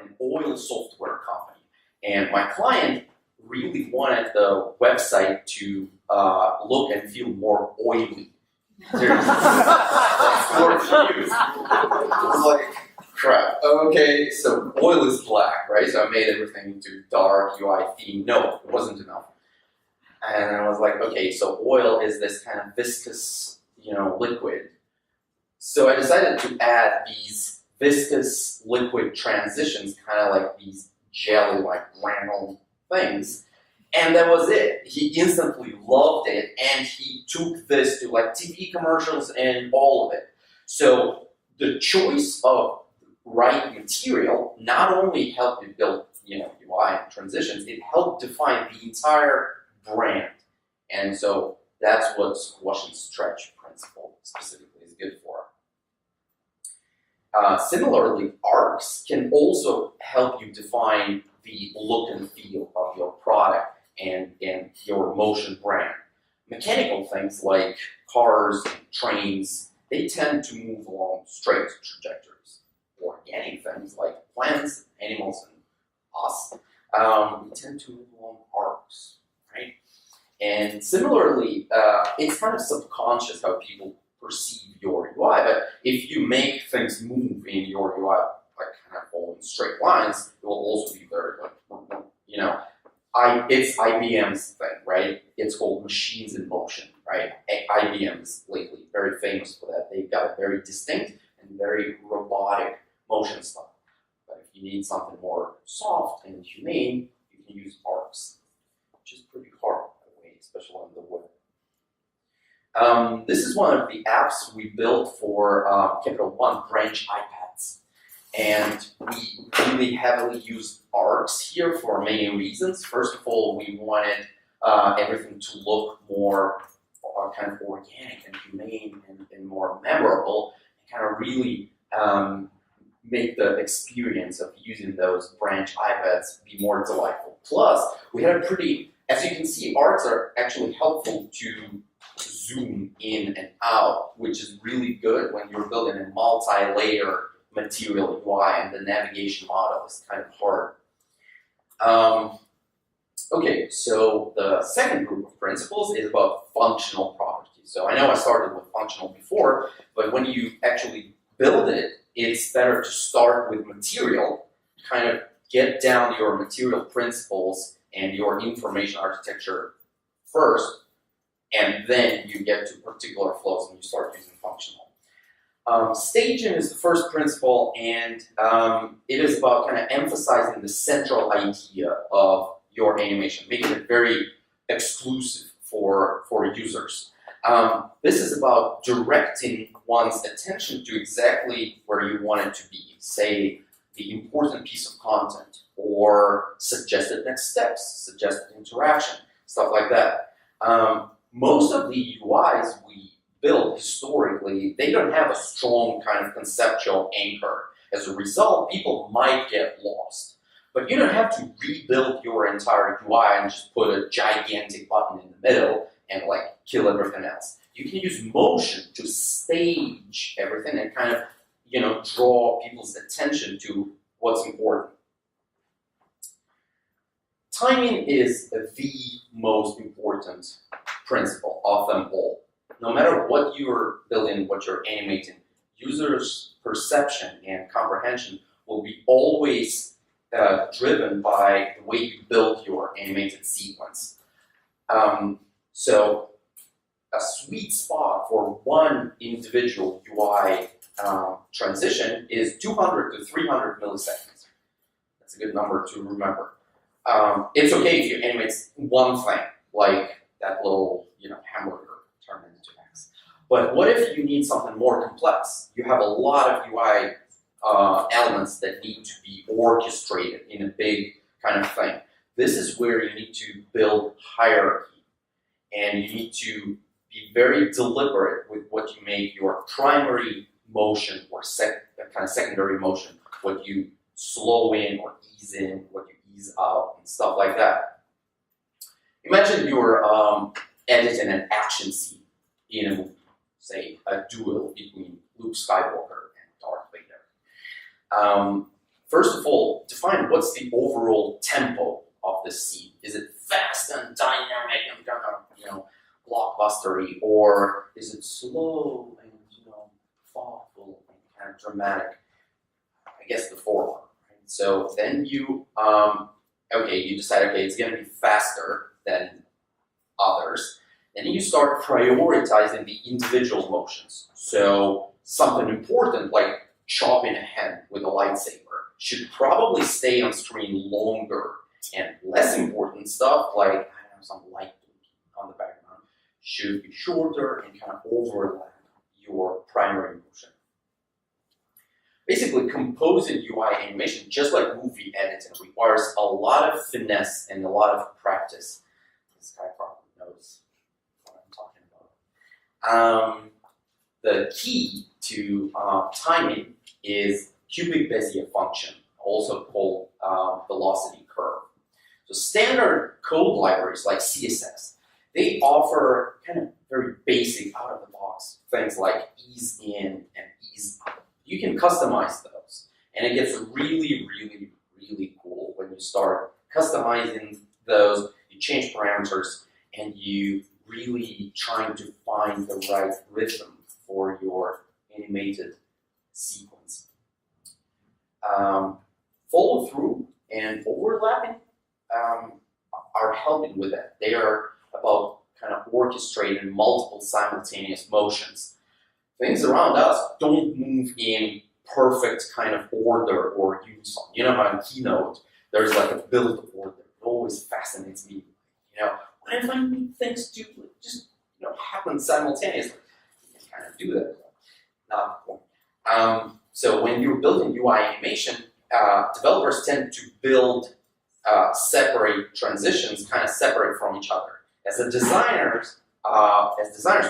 an oil software company, and my client really wanted the website to look and feel more oily. Seriously. It's like, crap. Okay, so oil is black, right? So I made everything into dark UI theme. No, it wasn't enough. And I was like, okay, so oil is this kind of viscous, liquid. So I decided to add these viscous liquid transitions, kind of like these jelly-like round things. And that was it. He instantly loved it, and he took this to like TV commercials and all of it. So the choice of right material not only helped me build, UI and transitions, it helped define the entire brand. And so that's what squash and stretch principle specifically is good for. Similarly, arcs can also help you define the look and feel of your product and your motion brand. Mechanical things like cars and trains, they tend to move along straight trajectories. Organic things like plants, animals, and us, we tend to move along arcs, right? And similarly, it's kind of subconscious how people perceive your UI, but if you make things move in your UI, like kind of all in straight lines, it will also be very, it's IBM's thing, right? It's called machines in motion, right? IBM is lately very famous for that. They've got a very distinct and very robotic motion style. But if you need something more soft and humane, you can use arcs, which is pretty hard, by the way, especially on the web. This is one of the apps we built for Capital One branch iPads. And we really heavily used arcs here for many reasons. First of all, we wanted everything to look more kind of organic and humane and more memorable, and kind of really make the experience of using those branch iPads be more delightful. Plus, we had a pretty, as you can see, arcs are actually helpful to zoom in and out, which is really good when you're building a multi-layer material UI and the navigation model is kind of hard. Okay, so the second group of principles is about functional properties. So I know I started with functional before, but when you actually build it, it's better to start with material, kind of get down your material principles and your information architecture first, and then you get to particular flows and you start using functional. Staging is the first principle, and it is about kind of emphasizing the central idea of your animation, making it very exclusive for users. This is about directing one's attention to exactly where you want it to be, say the important piece of content, or suggested next steps, suggested interaction, stuff like that. Most of the UIs we built historically, they don't have a strong kind of conceptual anchor. As a result, people might get lost. But you don't have to rebuild your entire UI and just put a gigantic button in the middle and like kill everything else. You can use motion to stage everything and kind of, draw people's attention to what's important. Timing is the most important principle of them all. No matter what you're building, what you're animating, users' perception and comprehension will be always driven by the way you build your animated sequence. So a sweet spot for one individual UI transition is 200 to 300 milliseconds. That's a good number to remember. It's okay if you animate one thing, like that little hamburger turned into X. But what if you need something more complex? You have a lot of UI elements that need to be orchestrated in a big kind of thing. This is where you need to build hierarchy, and you need to be very deliberate with what you make your primary motion or kind of secondary motion, what you slow in or ease in, what you ease out, and stuff like that. Imagine you're editing an action scene in a movie, say a duel between Luke Skywalker and Darth Vader. first of all, define what's the overall tempo of the scene. Is it fast and dynamic and kind of, blockbustery, or is it slow and, thoughtful and kind of dramatic? I guess the former. Right? So then you, you decide, it's going to be faster than others. And then you start prioritizing the individual motions. So something important like chopping a hand with a lightsaber should probably stay on screen longer, and less important stuff like some light on the background should be shorter and kind of overlap your primary motion. Basically, composing UI animation, just like movie editing, requires a lot of finesse and a lot of practice. This guy probably knows what I'm talking about. The key to timing is cubic Bezier function, also called velocity curve. So standard code libraries like CSS, they offer kind of very basic out-of-the-box things like ease in and ease out. You can customize those, and it gets really, really, really cool when you start customizing those. You change parameters, and you really trying to find the right rhythm for your animated sequence. Follow through and overlapping are helping with that. They are about kind of orchestrating multiple simultaneous motions. Things around us don't move in perfect kind of order or unison. You know how in Keynote, there's like a build order. It always fascinates me. What if I need things to just happen simultaneously? You can kind of do that. Not the point. So when you're building UI animation, developers tend to build separate transitions, kind of separate from each other. As designers,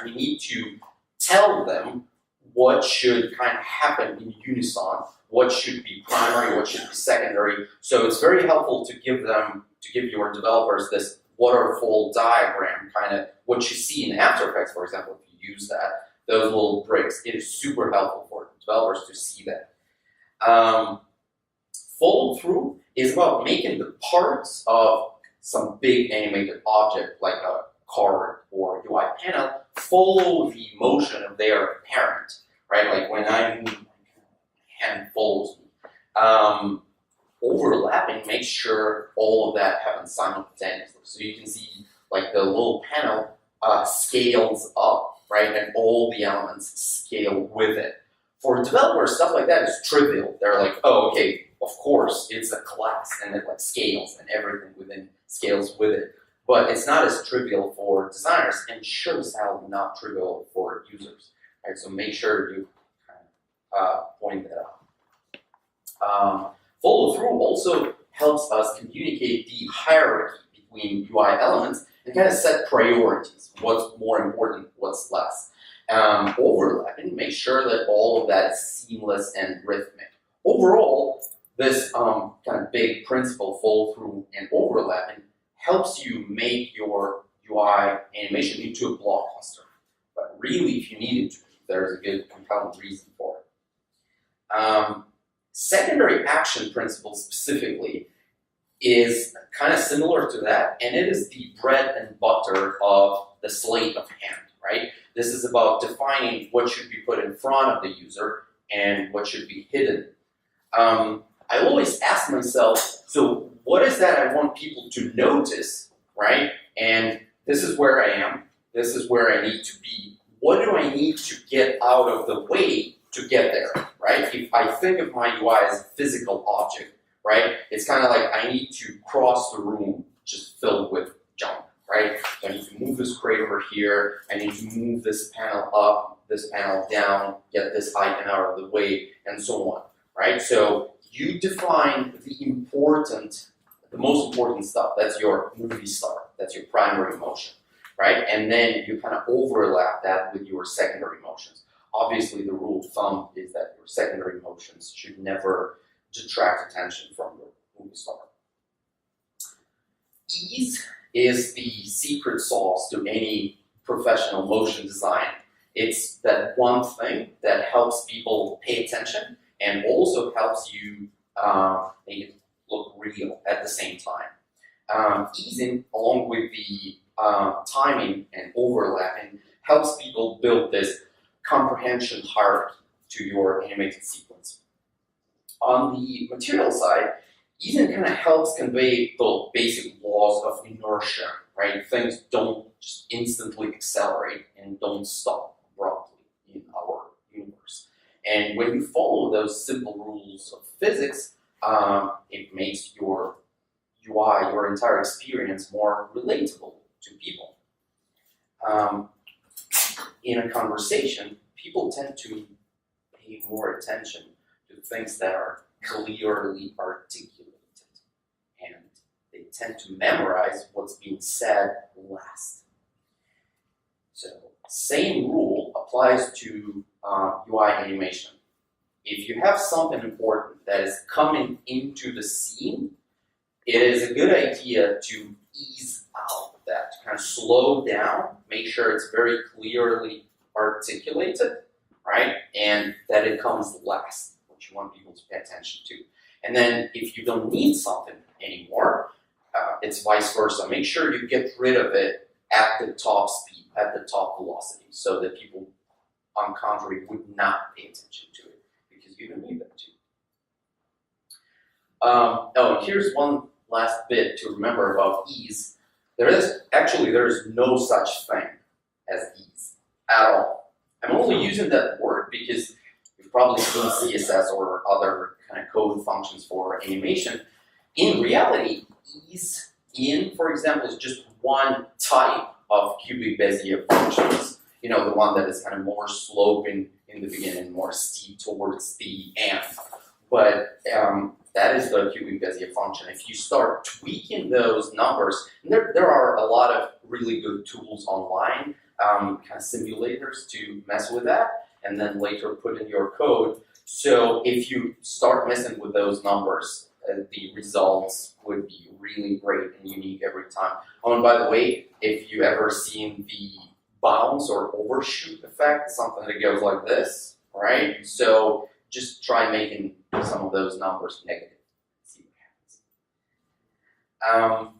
we need to tell them what should kind of happen in unison, what should be primary, what should be secondary. So it's very helpful to give your developers this waterfall diagram, kind of what you see in After Effects, for example, if you use that, those little bricks. It is super helpful for developers to see that. Follow through is about making the parts of some big animated object like a card or UI panel follow the motion of their parent, right? Like when I move, my hand follows me. Overlapping makes sure all of that happens simultaneously. So you can see like the little panel scales up, right? And all the elements scale with it. For developers, stuff like that is trivial. They're like, oh, okay, of course, it's a class and it like scales and everything within scales with it. But it's not as trivial for designers and sure as hell not trivial for users. Right? So make sure you point that out. Follow through also helps us communicate the hierarchy between UI elements and kind of set priorities. What's more important, what's less. Overlapping, make sure that all of that is seamless and rhythmic. Overall, this kind of big principle, follow through and overlapping, helps you make your UI animation into a blockbuster. But really, if you need it to be, there's a good compelling reason for it. Secondary action principle specifically is kind of similar to that, and it is the bread and butter of the sleight of hand, right? This is about defining what should be put in front of the user and what should be hidden. I always ask myself, so what is that I want people to notice, right? And this is where I am. This is where I need to be. What do I need to get out of the way to get there, right? If I think of my UI as a physical object, right? It's kind of like I need to cross the room just filled with junk, right? So I need to move this crate over here. I need to move this panel up, this panel down, get this icon out of the way, and so on, right? So you define the most important stuff. That's your movie star. That's your primary motion, right? And then you kind of overlap that with your secondary motions. Obviously, the rule of thumb is that your secondary motions should never detract attention from your movie star. Ease is the secret sauce to any professional motion design. It's that one thing that helps people pay attention and also helps you make it look real at the same time. Easing, along with the timing and overlapping, helps people build this comprehension hierarchy to your animated sequence. On the material side, easing kind of helps convey the basic laws of inertia, right? Things don't just instantly accelerate and don't stop abruptly in our universe. And when you follow those simple rules of physics, it makes your UI, your entire experience, more relatable to people. In a conversation, people tend to pay more attention to things that are clearly articulated, and they tend to memorize what's being said last. So, same rule applies to UI animation. If you have something important that is coming into the scene, it is a good idea to ease out that, to kind of slow down, make sure it's very clearly articulated, right? And that it comes last, what you want people to pay attention to. And then if you don't need something anymore, it's vice versa. Make sure you get rid of it at the top speed, at the top velocity, so that people, on contrary, would not pay attention to it, because you don't need them to. Here's one last bit to remember about ease. There is no such thing as ease at all. I'm only using that word because you've probably seen CSS or other kind of code functions for animation. In reality, ease in, for example, is just one type of cubic Bezier functions. You know, the one that is kind of more sloping in the beginning, more steep towards the end. But that is the cubic Bezier function. If you start tweaking those numbers, and there are a lot of really good tools online, kind of simulators to mess with that, and then later put in your code. So if you start messing with those numbers, the results would be really great and unique every time. Oh, and by the way, if you ever seen the bounce or overshoot effect, something that goes like this, right? So just try making some of those numbers negative. See what happens.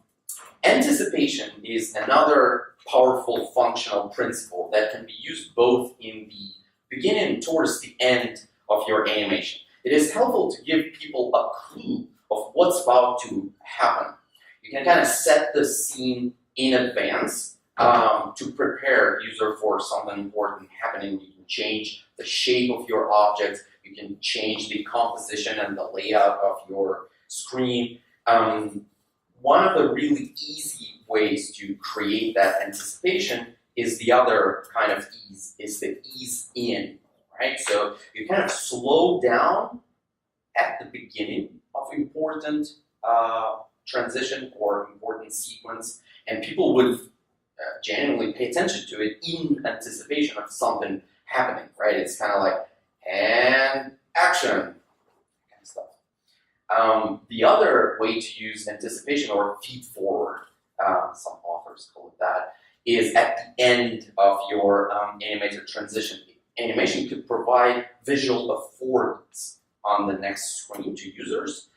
Anticipation is another powerful functional principle that can be used both in the beginning and towards the end of your animation. It is helpful to give people a clue of what's about to happen. You can kind of set the scene in advance to prepare user for something important happening. You can change the shape of your object. You can change the composition and the layout of your screen. One of the really easy ways to create that anticipation is the other kind of ease, is the ease in, right? So you kind of slow down at the beginning of important transition or important sequence, and people would genuinely pay attention to it in anticipation of something happening, right? It's kind of like, and action, kind of stuff. The other way to use anticipation, or feed forward, some authors call it that, is at the end of your animated transition. Animation could provide visual affordance on the next screen to users,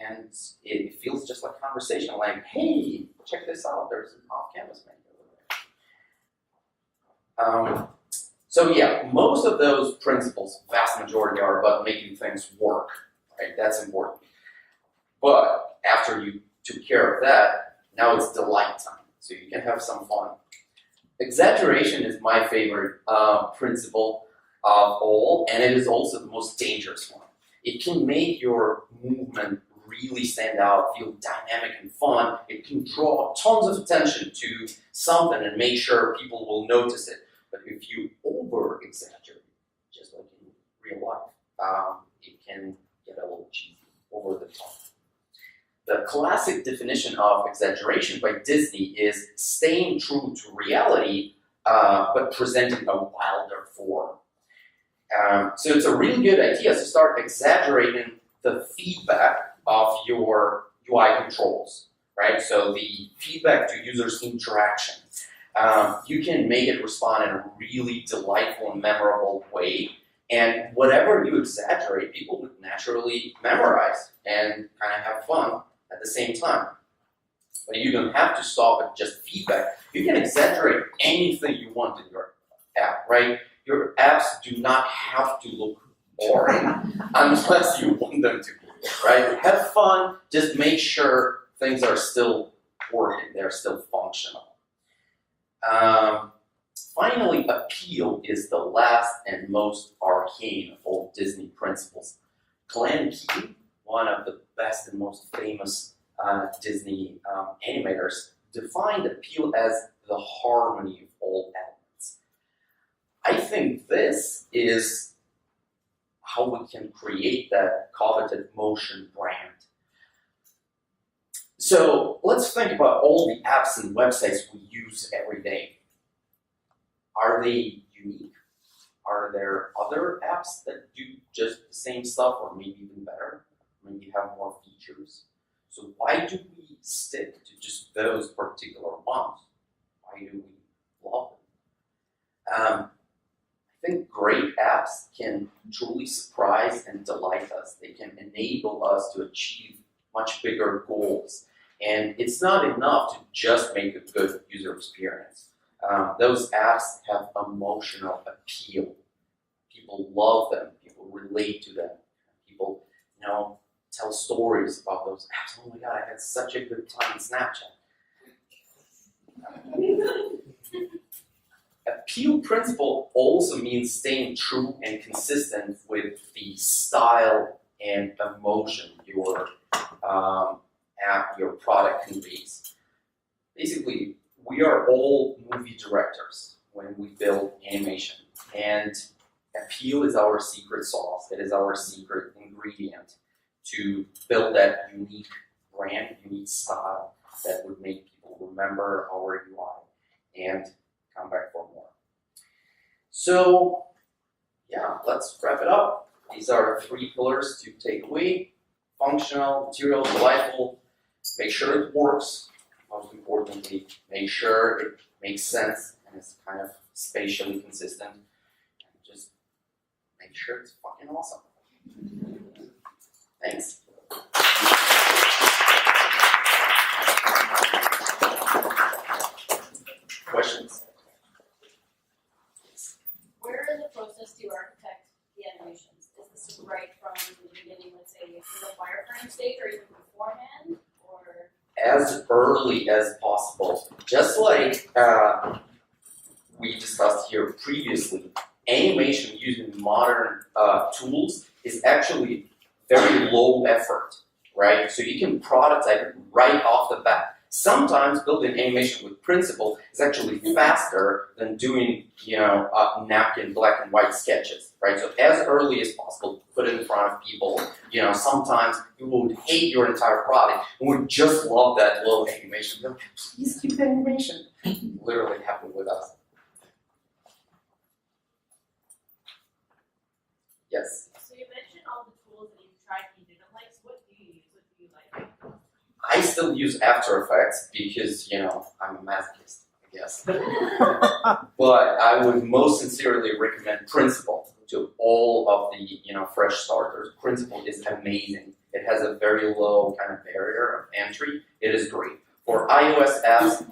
and it feels just like conversation, like, hey, check this out, there's an off-canvas menu over there. So yeah, most of those principles, vast majority, are about making things work, right? That's important. But after you took care of that, now it's delight time, so you can have some fun. Exaggeration is my favorite principle of all, and it is also the most dangerous one. It can make your movement really stand out, feel dynamic and fun. It can draw tons of attention to something and make sure people will notice it. But if you over-exaggerate, just like in real life, it can get a little cheesy, over the top. The classic definition of exaggeration by Disney is staying true to reality, but presenting a wilder form. So it's a really good idea to start exaggerating the feedback of your UI controls, right? So the feedback to users' interaction. You can make it respond in a really delightful and memorable way, and whatever you exaggerate, people would naturally naturally memorize and kind of have fun at the same time. But you don't have to stop at just feedback. You can exaggerate anything you want in your app, right? Your apps do not have to look boring unless you want them to be, right? Have fun, just make sure things are still working, they're still functional. Finally, appeal is the last and most arcane of all Disney principles. Glenn Keane, one of the best and most famous Disney animators, defined appeal as the harmony of all elements. I think this is how we can create that coveted motion brand. So let's think about all the apps and websites we use every day. Are they unique? Are there other apps that do just the same stuff or maybe even better? Maybe have more features? So why do we stick to just those particular ones? Why do we love them? I think great apps can truly surprise and delight us. They can enable us to achieve much bigger goals. And it's not enough to just make a good user experience. Those apps have emotional appeal. People love them. People relate to them. People, tell stories about those apps. Oh my God, I had such a good time in Snapchat. Appeal principle also means staying true and consistent with the style and emotion your app, your product conveys. Basically, we are all movie directors when we build animation, and appeal is our secret sauce. It is our secret ingredient to build that unique brand, unique style that would make people remember our UI and come back for more. So, yeah, let's wrap it up. These are 3 pillars to take away: functional, material, delightful. Make sure it works. Most importantly, make sure it makes sense and is kind of spatially consistent. And just make sure it's fucking awesome. Thanks. Questions? Where in the process do you architect the animations? Is this right from the beginning, let's say, in the wireframe stage, or even beforehand? Or As early as possible. Just like we discussed here previously, animation using modern tools is actually very low effort, right? So you can prototype it right off the bat. Sometimes building animation with principle is actually faster than doing, napkin black and white sketches, right? So as early as possible, put it in front of people. Sometimes you would hate your entire product and would just love that little animation. They're like, please keep the animation. Literally happened with us. Yes. so you mentioned all the tools that you've tried and you didn't like. So what do you use? What do you like? I still use After Effects because, I'm a masochist, I guess. But I would most sincerely recommend Principle to all of the, fresh starters. Principle is amazing. It has a very low kind of barrier of entry. It is great. For iOS apps,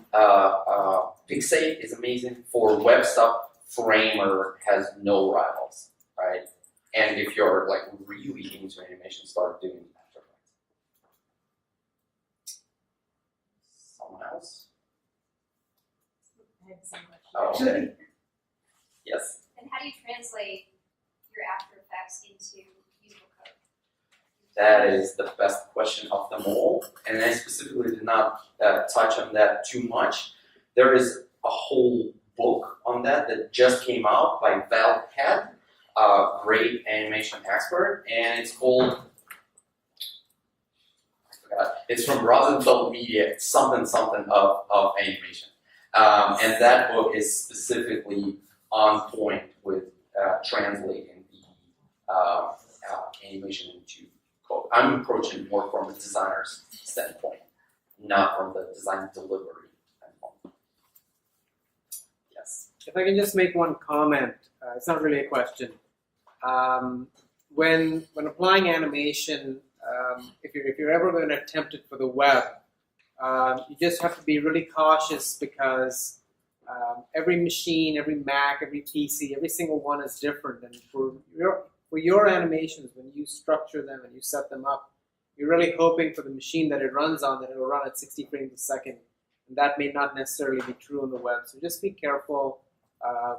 Pixate is amazing. For web stuff, Framer has no rivals, right? And if you're really into animation, start doing After Effects. Someone else? I have the same question. Oh, okay. Yes. And how do you translate your After Effects into usable code? That is the best question of them all, and I specifically did not touch on that too much. There is a whole book on that just came out by Val Head, a great animation expert, and it's called, I forgot, it's from Rosenfeld Media, it's something of animation. And that book is specifically on point with translating the animation into code. I'm approaching more from a designer's standpoint, not from the design delivery standpoint. Yes. If I can just make one comment, it's not really a question. when applying animation, if you're ever going to attempt it for the web, you just have to be really cautious because every machine, every Mac, every PC, every single one is different. And for your animations, when you structure them and you set them up, you're really hoping for the machine that it runs on that it will run at 60 frames a second. And that may not necessarily be true on the web. So just be careful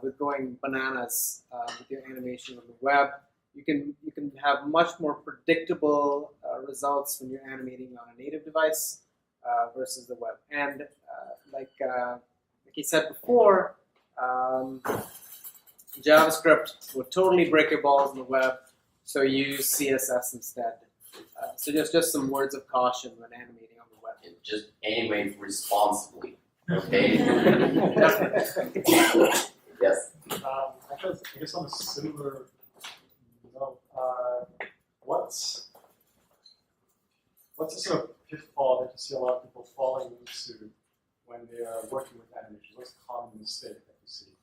with going bananas with your animation on the web. You can have much more predictable results when you're animating on a native device versus the web. And like you said before, JavaScript will totally break your balls on the web, so use CSS instead. So just some words of caution when animating on the web. And just animate responsibly, okay? Yes. I guess on a similar note, what's the sort of pitfall that you see a lot of people falling into when they are working with animation? What's the common mistake that you see?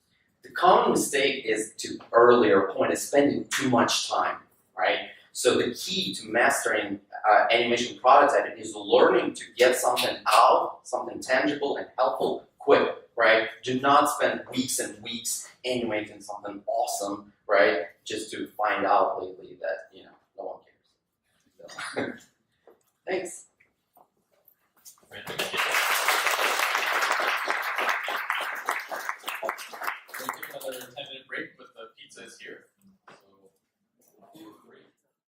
The common mistake is, to earlier point, is spending too much time, right? So the key to mastering animation prototyping is learning to get something out, something tangible and helpful, quick, right? Do not spend weeks and weeks animating something awesome, right? Just to find out lately that, no one cares. So, thanks. We'll take another 10-minute break, but the pizza is here.